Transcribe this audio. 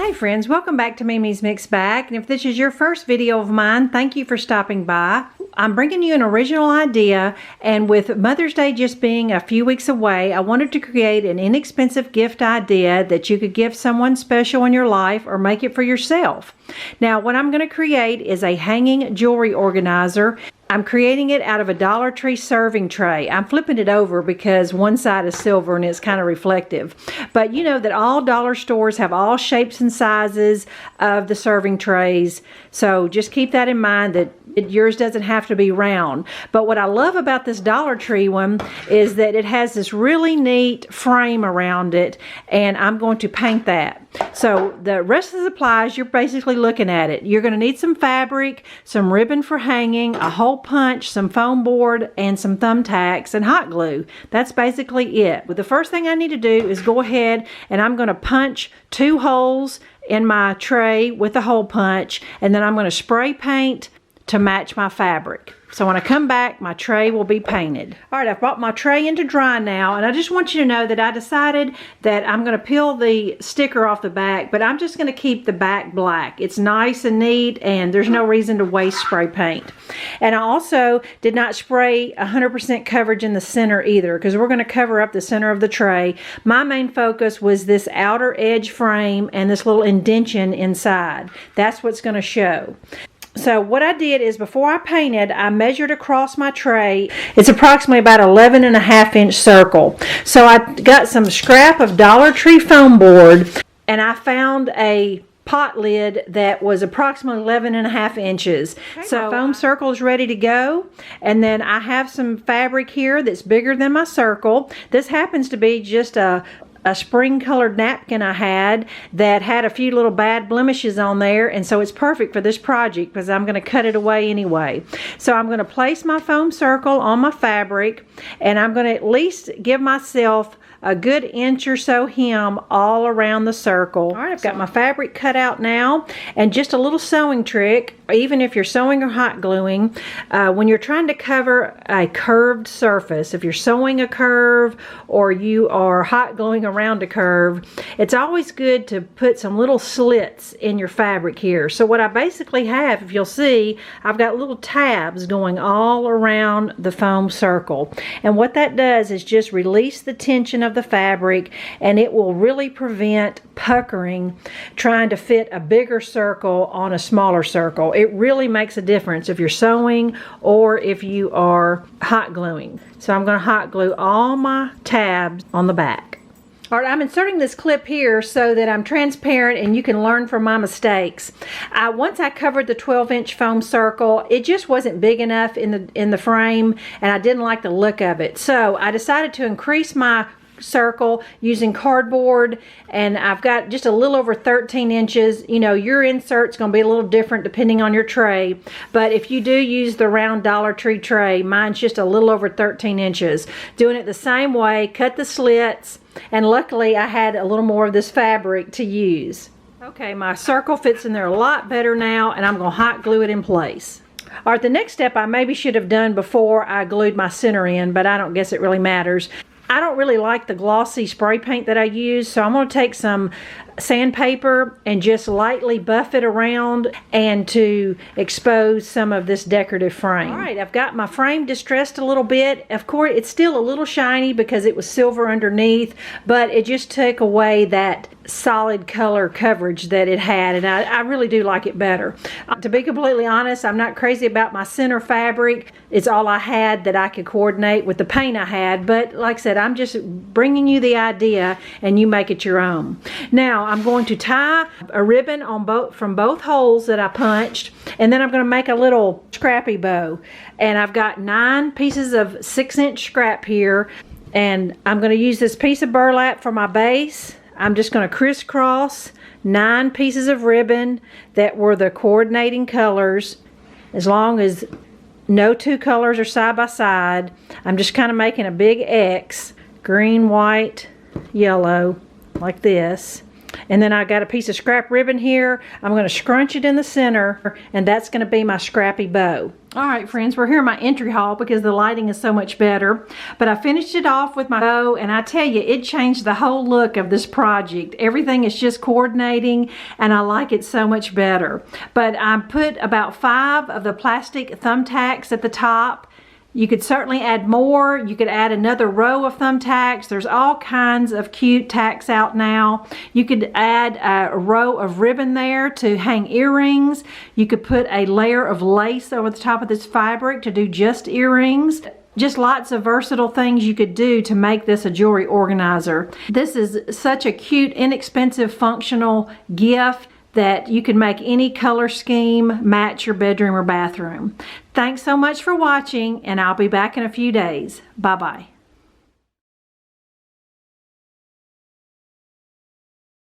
Hey friends, welcome back to Mimi's Mixed Bag, and if this is your first video of mine, thank you for stopping by. I'm bringing you an original idea, and with Mother's Day just being a few weeks away, I wanted to create an inexpensive gift idea that you could give someone special in your life or make it for yourself. Now, what I'm going to create is a hanging jewelry organizer. I'm creating it out of a Dollar Tree serving tray. I'm flipping it over because one side is silver and it's kind of reflective. But you know that all dollar stores have all shapes and sizes of the serving trays. So just keep that in mind that yours doesn't have to be round. But what I love about this Dollar Tree one is that it has this really neat frame around it, and I'm going to paint that. So the rest of the supplies, you're basically looking at it. You're going to need some fabric, some ribbon for hanging, a hole punch, some foam board, and some thumbtacks and hot glue. That's basically it. But the first thing I need to do is go ahead and I'm going to punch 2 holes in my tray with a hole punch, and then I'm going to spray paint to match my fabric. So when I come back, my tray will be painted. All right, I've brought my tray into dry now, and I just want you to know that I decided that I'm going to peel the sticker off the back, but I'm just going to keep the back black. It's nice and neat, and there's no reason to waste spray paint. And I also did not spray 100% coverage in the center either, because we're going to cover up the center of the tray. My main focus was this outer edge frame and this little indentation inside. That's what's going to show. So what I did is before I painted, I measured across my tray. It's approximately about 11.5-inch circle. So I got some scrap of Dollar Tree foam board, and I found a pot lid that was approximately 11.5 inches. Okay, so foam circle is ready to go, and then I have some fabric here that's bigger than my circle. This happens to be just a spring colored napkin I had that had a few little bad blemishes on there, and so it's perfect for this project because I'm going to cut it away anyway. So I'm going to place my foam circle on my fabric, and I'm going to at least give myself a good inch or so hem all around the circle. All right, I've got my fabric cut out now, and just a little sewing trick, even if you're sewing or hot gluing, when you're trying to cover a curved surface, if you're sewing a curve or you are hot gluing around a curve, it's always good to put some little slits in your fabric here. So what I basically have, if you'll see, I've got little tabs going all around the foam circle, and what that does is just release the tension of the fabric, and it will really prevent puckering trying to fit a bigger circle on a smaller circle. It really makes a difference if you're sewing or if you are hot gluing. So I'm going to hot glue all my tabs on the back. All right, I'm inserting this clip here so that I'm transparent and you can learn from my mistakes. Once I covered the 12-inch foam circle, it just wasn't big enough in the frame, and I didn't like the look of it. So I decided to increase my circle using cardboard, and I've got just a little over 13 inches. You know, your insert's going to be a little different depending on your tray, but if you do use the round Dollar Tree tray, mine's just a little over 13 inches. Doing it the same way, cut the slits, and luckily I had a little more of this fabric to use. Okay, my circle fits in there a lot better now, and I'm going to hot glue it in place. All right, the next step I maybe should have done before I glued my center in, but I don't guess it really matters. I don't really like the glossy spray paint that I use, so I'm going to take some sandpaper and just lightly buff it around and to expose some of this decorative frame. All right, I've got my frame distressed a little bit. Of course, it's still a little shiny because it was silver underneath, but it just took away that solid color coverage that it had, and I really do like it better. To be completely honest, I'm not crazy about my center fabric. It's all I had that I could coordinate with the paint I had, but like I said, I'm just bringing you the idea and you make it your own. Now I'm going to tie a ribbon on from both holes that I punched, and then I'm going to make a little scrappy bow, and I've got 9 pieces of 6-inch scrap here, and I'm going to use this piece of burlap for my base. I'm just going to crisscross 9 pieces of ribbon that were the coordinating colors. As long as no 2 colors are side by side, I'm just kind of making a big X, green, white, yellow, like this. And then I got a piece of scrap ribbon here. I'm going to scrunch it in the center, and that's going to be my scrappy bow. All right, friends, we're here in my entry hall because the lighting is so much better. But I finished it off with my bow, and I tell you, it changed the whole look of this project. Everything is just coordinating, and I like it so much better. But I put about 5 of the plastic thumbtacks at the top. You could certainly add more. You could add another row of thumbtacks. There's all kinds of cute tacks out now. You could add a row of ribbon there to hang earrings. You could put a layer of lace over the top of this fabric to do just earrings. Just lots of versatile things you could do to make this a jewelry organizer. This is such a cute, inexpensive, functional gift that you can make any color scheme match your bedroom or bathroom. Thanks so much for watching, and I'll be back in a few days. Bye-bye.